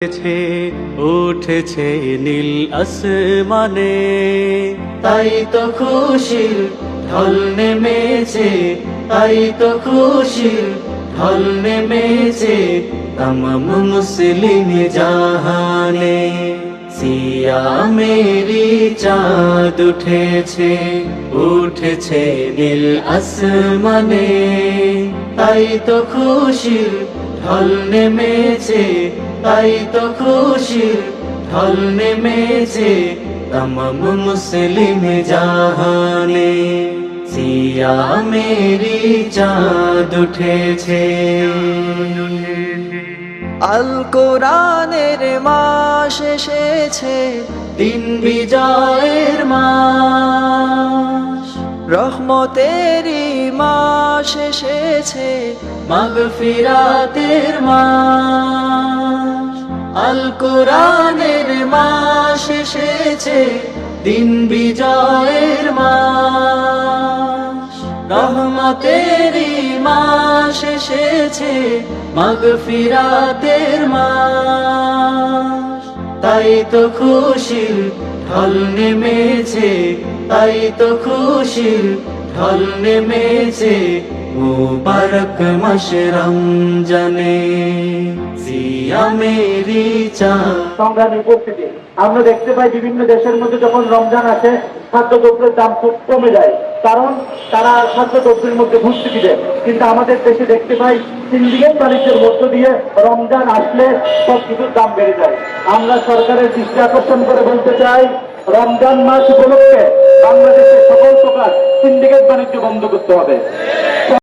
উঠেছে নীল আসমানে, তাই তো খুশির ঢল নেমেছে, তাই তো খুশির ঢল নেমেছে তমাম মুসলিম জাহানে। সিয়ামেরি চাঁদ উঠেছে, উঠেছে নীল আসমানে, তাই তো খুশির ঢল নেমেছে, তাই তো খুশির ঢল নেমেছে তমাম মুসলিম জাহানে। সিয়ামেরি চাঁদ উঠেছে। আল কোরআনের মাস এসেছে, দিন বিজয়ের মাস, রহমতেরই মাস এসেছে, মাগফিরাতের মাস। আল কোরআনের মাস এসেছে, দিন বিজয়ের মাস, রহমতেরই মাস এসেছে, মাগফিরাতের মাস। তাই তো খুশির ঢল নেমেছে, তাই তো খুশির ঢল নেমেছে মুবারক মাস রমজানে। সিয়ামেরি চাঁদ। সংগ্রামী উপস্থিতি, আমরা দেখতে পাই বিভিন্ন দেশের মধ্যে যখন রমজান আসে খাদ্যদ্রব্যের দাম খুব কমে যায়, কারণ তারা খাদ্যদ্রব্যের মধ্যে ভর্তুকি দেয়। কিন্তু আমাদের দেশে দেখতে পাই সিন্ডিকেট বাণিজ্যের মধ্য দিয়ে রমজান আসলে সব কিছুর দাম বেড়ে যায়। আমরা সরকারের দৃষ্টি আকর্ষণ করে বলতে চাই, রমজান মাস উপলক্ষে বাংলাদেশের সকল প্রকার সিন্ডিকেট বাণিজ্য বন্ধ করতে হবে।